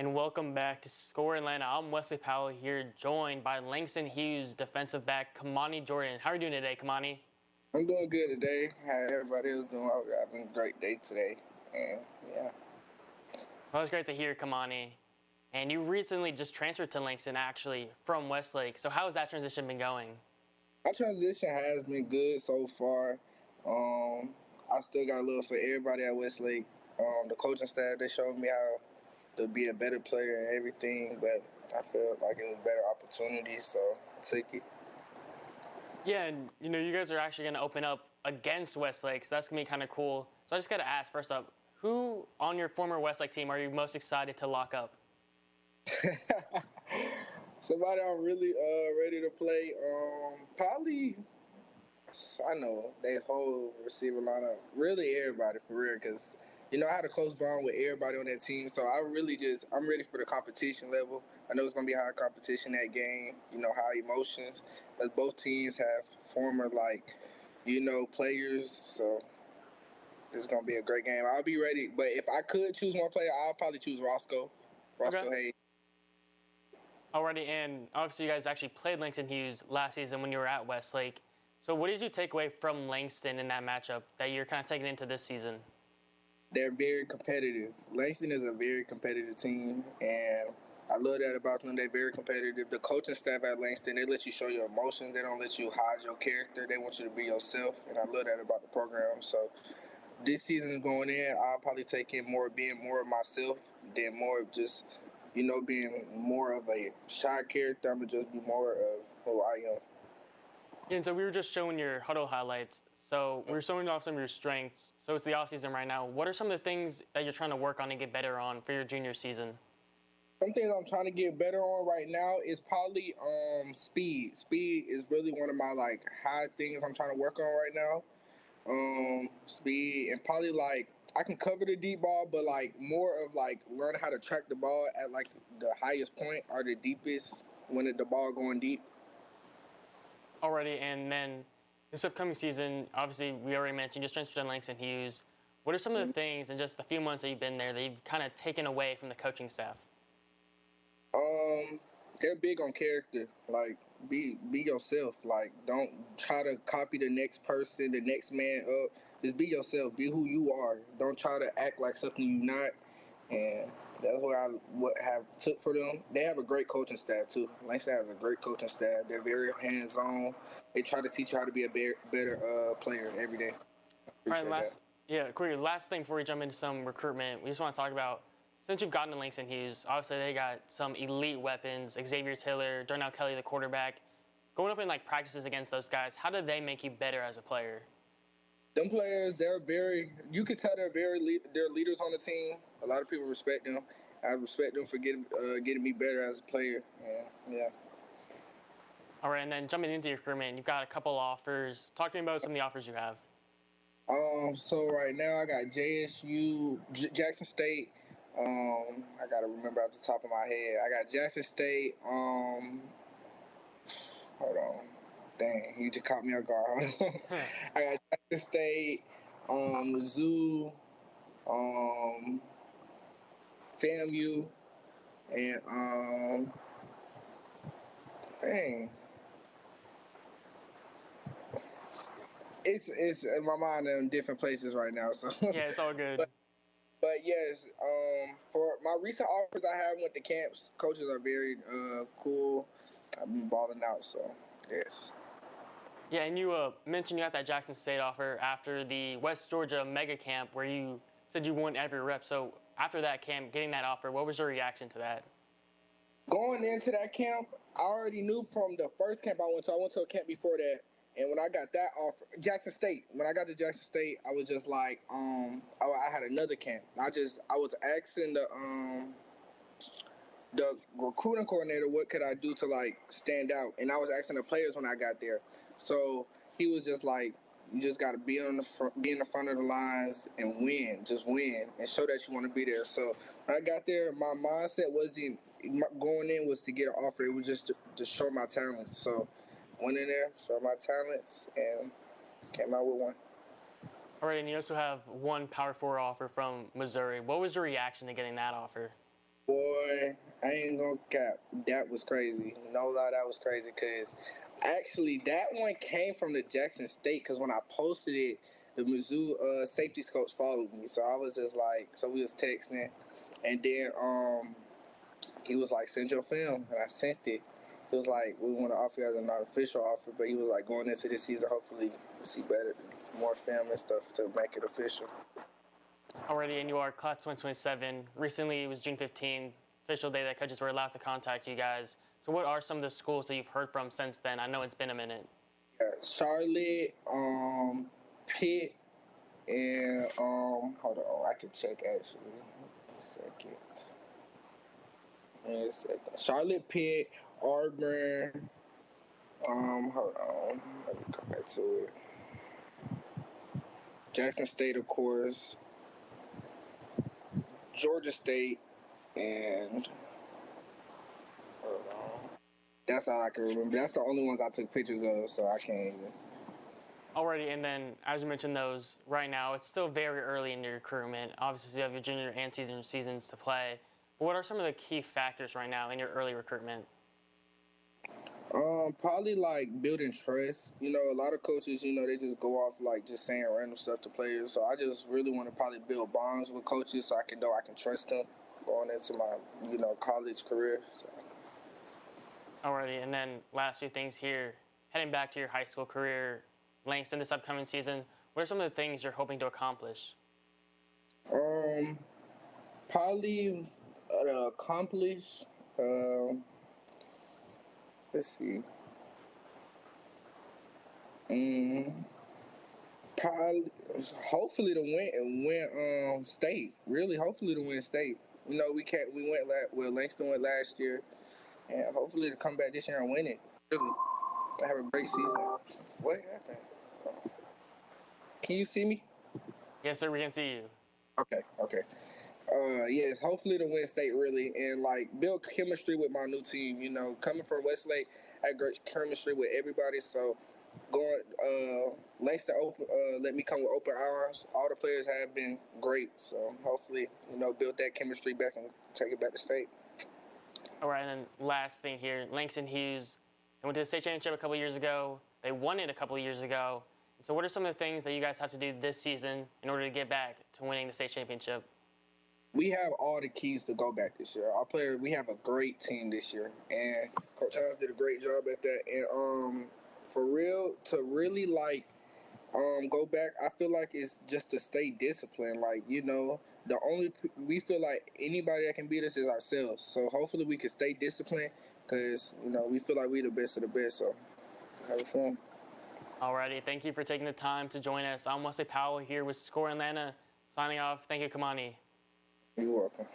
and welcome back to Score Atlanta. I'm Wesley Powell here, joined by Langston Hughes, defensive back Kimoni Jordan. How are you doing today, Kimoni? I'm doing good today. How everybody else doing? I'm having a great day today. And yeah. Well, it's great to hear, Kimoni. And you recently just transferred to Langston, actually, from Westlake. So how has that transition been going? My transition has been good so far. I still got love for everybody at Westlake. The coaching staff, they showed me how to be a better player and everything, but I felt like it was better opportunities, so I took it. Yeah, and you guys are actually going to open up against Westlake, so that's going to be kind of cool. So I just got to ask, first up, who on your former Westlake team are you most excited to lock up? Somebody I'm really ready to play. Probably, I know, they whole receiver lineup. Really everybody, for real, because, I had a close bond with everybody on that team, so I'm ready for the competition level. I know it's going to be high competition that game, high emotions, as both teams have former, players, so it's going to be a great game. I'll be ready, but if I could choose one player, I'll probably choose Roscoe Hayes. Alrighty, and obviously you guys actually played Langston Hughes last season when you were at Westlake. So what did you take away from Langston in that matchup that you're kind of taking into this season? They're very competitive. Langston is a very competitive team, and I love that about them. They're very competitive. The coaching staff at Langston, they let you show your emotions. They don't let you hide your character. They want you to be yourself, and I love that about the program. So this season going in, I'll probably take in being more of myself than more of just, being more of a shy character. I'm going to just be more of who I am. And so we were just showing your huddle highlights. So we were showing off some of your strengths. So it's the offseason right now. What are some of the things that you're trying to work on and get better on for your junior season? Some things I'm trying to get better on right now is probably speed. Speed is really one of my high things I'm trying to work on right now. Speed and probably I can cover the deep ball, but more of learning how to track the ball at the highest point or the deepest when the ball going deep. Already, and then this upcoming season, obviously we already mentioned you just transferred to Langston Hughes. What are some of the things in just the few months that you've been there that you've kind of taken away from the coaching staff? They're big on character. Be yourself. Don't try to copy the next person, the next man up. Just be yourself. Be who you are. Don't try to act like something you're not. And that's what I have took for them. They have a great coaching staff too. Langston has a great coaching staff. They're very hands-on. They try to teach you how to be a better player every day. All right, Corey, last thing before we jump into some recruitment, we just want to talk about, since you've gotten to Langston Hughes, obviously they got some elite weapons, Xavier Taylor, Darnell Kelly, the quarterback. Going up in practices against those guys, how did they make you better as a player? Them players, you could tell they're leaders on the team. A lot of people respect them. I respect them for getting me better as a player. Yeah. All right, and then jumping into your recruitment, you've got a couple offers. Talk to me about some of the offers you have. So right now I got Jackson State. I gotta remember off the top of my head. I got Jackson State. Hold on. Dang, you just caught me off guard. I got Jackson State, Mizzou, FAMU, and dang. It's in my mind in different places right now. So yeah, it's all good. But yes, for my recent offers I have with the camps, coaches are very cool. I've been balling out, so yes. Yeah, and you mentioned you got that Jackson State offer after the West Georgia mega camp where you said you won every rep. So after that camp, getting that offer, what was your reaction to that? Going into that camp, I already knew from the first camp I went to a camp before that. And when I got that offer, Jackson State, when I got to Jackson State, I was just I had another camp. I was asking the recruiting coordinator what could I do to stand out, and I was asking the players when I got there. So he was just you just got to be in the front of the lines and win, just win, and show that you want to be there. So when I got there, my mindset wasn't going in was to get an offer. It was just to show my talents. So went in there, showed my talents, and came out with one. All right, and you also have one Power 4 offer from Missouri. What was your reaction to getting that offer? Boy, I ain't gonna cap. That was crazy. No lie, that was crazy. Cause actually, that one came from the Jackson State. Cause when I posted it, the Mizzou safety scopes followed me. So I was just like, so we was texting, and then he was like, send your film, and I sent it. He was like, we want to offer you as a non-official offer, but he was like, going into this season, hopefully we'll see better, more film and stuff to make it official. Already in your class 2027. Recently, it was June 15th, official day that coaches were allowed to contact you guys. So, what are some of the schools that you've heard from since then? I know it's been a minute. Yeah, Charlotte, Pitt, and hold on, I can check actually. One second. One second. Charlotte, Pitt, Auburn. Hold on. Let me come back to it. Jackson State, of course. Georgia State, and hold on. That's all I can remember. That's the only ones I took pictures of, so I can't even. Already, and then as you mentioned those, right now it's still very early in your recruitment. Obviously, you have your junior and senior seasons to play. But what are some of the key factors right now in your early recruitment? Probably like building trust. You know, a lot of coaches, you know, they just go off like just saying random stuff to players. So I just really want to probably build bonds with coaches so I can know I can trust them going into my, you know, college career. So. Alrighty, and then last few things here. Heading back to your high school career, Langston, this upcoming season, what are some of the things you're hoping to accomplish? Probably accomplish. Let's see. Probably, hopefully to win state. Really, hopefully to win state. You know, we can't. We went Langston went last year, and hopefully to come back this year and win it. Really, have a great season. What happened? Can you see me? Yes, sir, we can see you. Okay. Yes, hopefully to win state really and like build chemistry with my new team. You know, coming from Westlake, I had great chemistry with everybody. So going Langston open let me come with open arms. All the players have been great. So hopefully, you know, build that chemistry back and take it back to state. All right, and then last thing here, Langston Hughes. They went to the state championship a couple years ago. They won it a couple years ago. And so what are some of the things that you guys have to do this season in order to get back to winning the state championship? We have all the keys to go back this year. We have a great team this year, and Coach Hans did a great job at that. And for real, to really like go back, I feel like it's just to stay disciplined. Like, you know, we feel like anybody that can beat us is ourselves. So hopefully we can stay disciplined because, you know, we feel like we're the best of the best. So have fun. Alrighty, thank you for taking the time to join us. I'm Wesley Powell here with Score Atlanta. Signing off. Thank you, Kimoni. You're welcome.